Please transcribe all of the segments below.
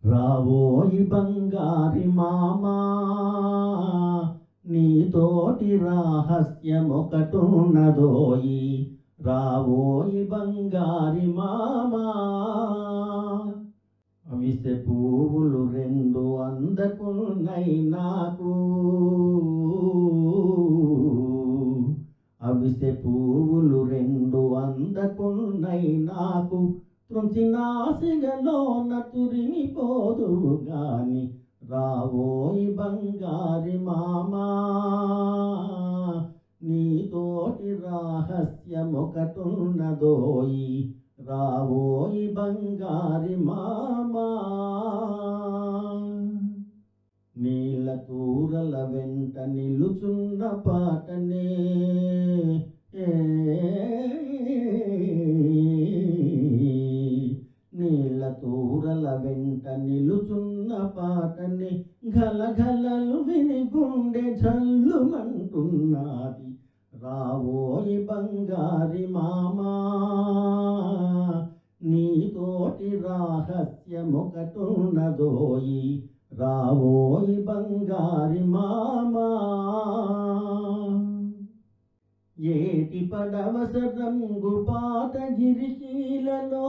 రావోయి బంగారి మామా నీతోటి రహస్యమొకటున్నదోయి రావోయి బంగారి మామా అవిసె పువ్వులు రెండు అందకున్నై నాకు అవిసె పువ్వులు రెండు అందకున్నై నాకు తృంచినాసిగలోన తురిమిపోదువు గాని రావోయి బంగారి మామా నీతోటి రహస్యమొకటున్నదోయి రావోయి బంగారి మామా నీళ్ళ తూరల వెంట నిలుచున్న పాటనే నీళ్ళ తూరల వెంట నిలుచున్న పాటని గలగలలు విని గుండె జల్లుమంటున్నది రావోయి బంగారి మామా నీతోటి రహస్యమొకటున్నదోయి రావోయి బంగారి మామా ఏటి పడవస రంగు పాట గిరికీలలో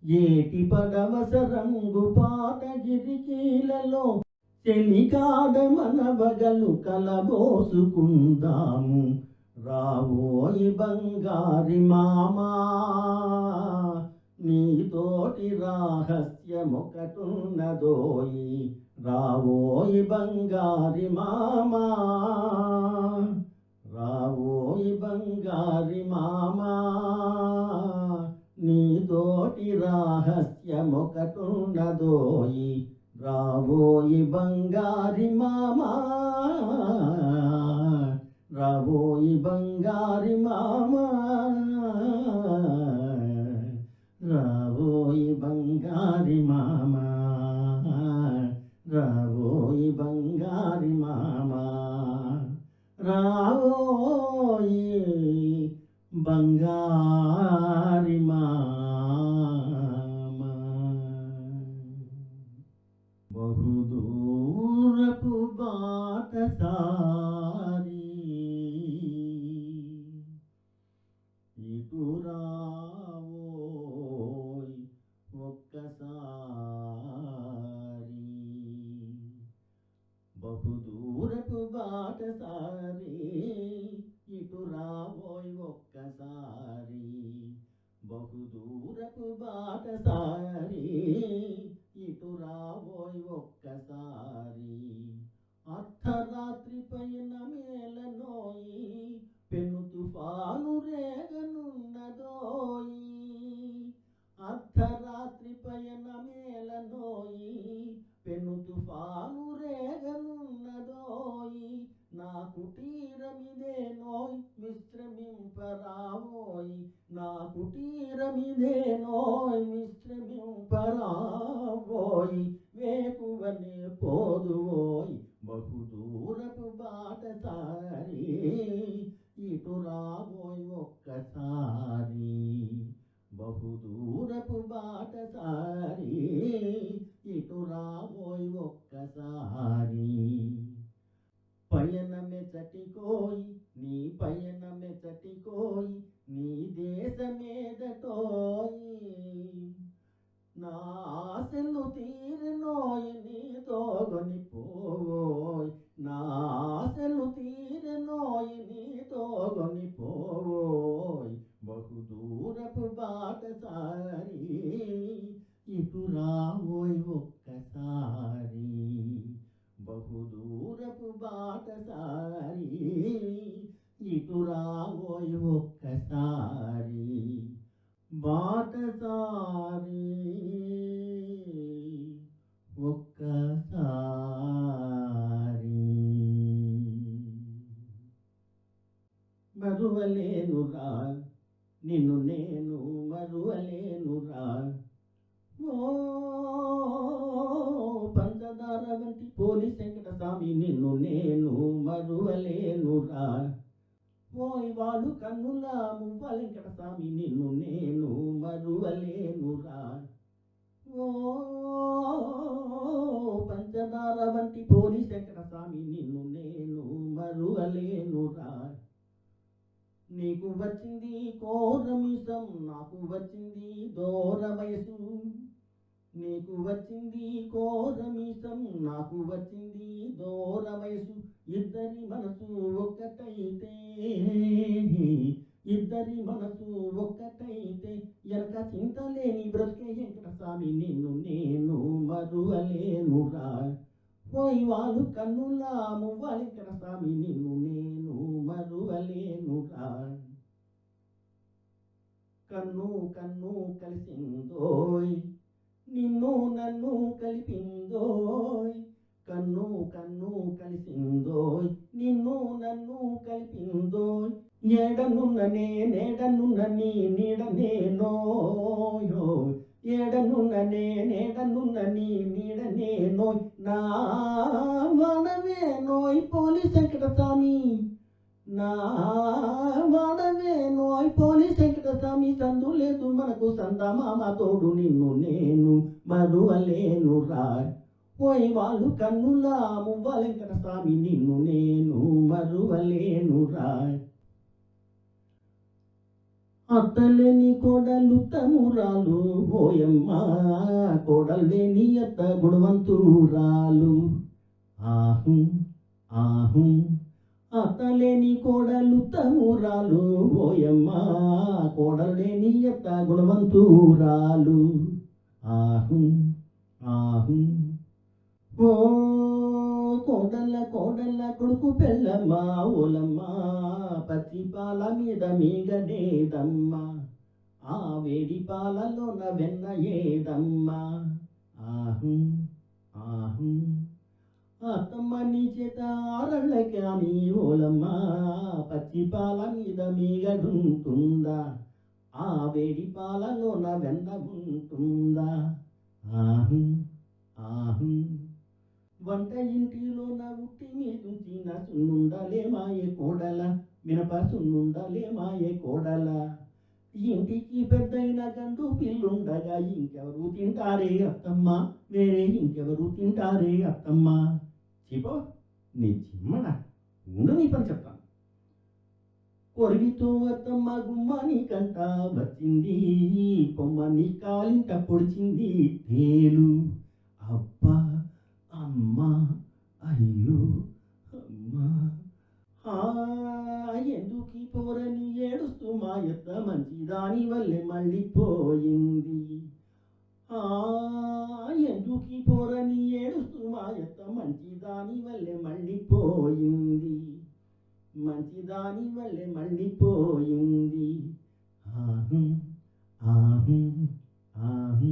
ఏటి పడవస రంగు పాట గిరికీలలో చెలికాడ మనవగలు కలబోసుకుందాము రావోయి బంగారి మామా నీతోటి రహస్యమొకటున్నదోయి రావోయి బంగారి మామా రావోయి బంగారి మామా నీతోటి రహస్యమొకటున్నదోయి రావోయి బంగారి మామా రావోయి బంగారి మామా రావోయి బంగారి మామా రావోయి బంగారి మామా రావోయి బంగారి మామా బహుదూరపు బాటసారి ఇటు రావోయ్ ఒక్కసారి బహుదూరపు బాటసారి ఇటు రావోయ్ ఒక్కసారి బహుదూరపు బాటసారి ఇటు రావోయ్ ఒక్కసారి అర్ధరాత్రి పైన మేలనోయి పెను తుఫాను రేగనున్నదోయి అర్ధరాత్రి పైన మేలనోయి పెను తుఫాను రేగనున్నదోయి నా కుటీరమిదే నోయ్ విశ్రమింపరావోయ్ నా కుటీరమిదే నోయ్ విశ్రమింపరావోయ్ వేకువనే పోదువోయ్ బహుదూరపు బాటసారి ఇటు రావోయ్ ఒక్కసారి బహుదూరపు బాటసారి ఇటు రావోయ్ ఒక్కసారి పయనమే చటికోయ్ నీ పయనమే చటికోయ్ నీ దేశమేదటోయ్ నా ఆశలు తీరనోయ్ నీతో గొనిపోవోయ్ నా ఆశలు తీరనోయ్ నీతో గొనిపోవోయ్ బహుదూరపు బాటసారి ఇటు రావోయ్ ఒక్కసారి బహుదూరపు బాటసారి ఇటు రావోయ్ ఒక్కసారి బాటసారి ఒక్కసారి మరువలేనురా నిన్ను నేను మరువలేనురా వాళ్ళు కన్నుల మువ్వలెంకట స్వామి నిన్ను నేను మరువలేనురా. ఓ పంచదార వంటి పోలి శంకర స్వామి నిన్ను నేను మరువలేనురా. నీకు వచ్చింది కోరమిసం, నాకు వచ్చింది దూర వయసు. నీకు వచ్చింది కోరమిసం, నాకు వచ్చింది దూర వయసు. ఇద్దరి మనసు ఒక్కటైతే, ఇద్దరి మనసు ఒక్కటైతే ఎనక చింతలేని బ్రతికే వెంకట స్వామి నిన్ను నేను మరువలేనురా. పోయి వాళ్ళు కన్నుల మువ్వలెంకట స్వామి నిన్ను నేను మరువలేనురా. కన్ను కన్ను కలిసిందోయ్, నిన్ను నన్ను కలిపిందోయ్. కన్ను కన్ను కలిసిందోయ్, నిన్ను నన్ను కలిపిందోయ్. ఏడనున్న నేడనున్న నీ నీడనేనోయో. ఏడనున్న నేడనున్న నీ నీడనేనోయ్. నా వాడవే నోయ్ పోలి శంకట స్వామి, నా వాడవే నోయ్ పోలి శంకట స్వామి. సందు లేదు మనకు సందమామ తోడు నిన్ను నేను మరువలేనురా. పోయి వాళ్ళు కన్నుల మువ్వలెంకట స్వామి నిన్ను నేను మరువలేనురా. అత్తలేని కోడలు తమురాలు ఓయమ్మ, కోడలేని అత్త గుణవంతురాలు. ఆహు ఆహు అత్తలేని కోడలు తమురాలు ఓయమ్మ, కోడలేని అత్త గుణవంతురాలు. ఆహు ఆహు ఓ కోడల్ల కోడల్ల కొడుకు పెళ్ళమ్మ ఓలమ్మ, పచ్చి పాల మీద మీగడేదమ్మ, ఆ వేడి పాలలోన వెన్న ఏదమ్మ. ఆహు ఆహు అత్తమ్మ నీ చేత ఆరళ్ళ కానీ ఓలమ్మ, పచ్చి పాల మీద మీగడుంటుందా, ఆ వేడి పాలలోన వెన్న ఉంటుందా. ఆహు ఆహు వంట ఇంటిలోన ఉట్టి మీదుంచిన సున్నుండలే మాయే కోడల, మినప సున్నుండలే మాయే కోడల. ఇంటికి పెద్దయిన గండు పిల్లుండగా ఇంకెవరు తింటారే అత్తమ్మ, వేరే ఇంకెవరు తింటారే అత్తమ్మ. చెప్పో నీ చిమ్మడ ఉండు, నీ పని చెప్తాను. కొరివితో అత్తమ్మ గుమ్మని కంట వచ్చింది, కొమ్మని కాలింట పొడిచింది తేలు. అబ్బా అమ్మా అయ్యో అమ్మా. ఎందుకీ పోరని ఏడుస్తూ మా యొక్క మంచిదాని వల్లే మళ్ళీ పోయింది. ఎందుకీ పోరని ఏడుస్తూ మా యొక్క మంచిదాని వల్లే మళ్ళీ పోయింది, మంచిదాని వల్లే మళ్ళీ పోయింది. ఆహు ఆహు ఆహు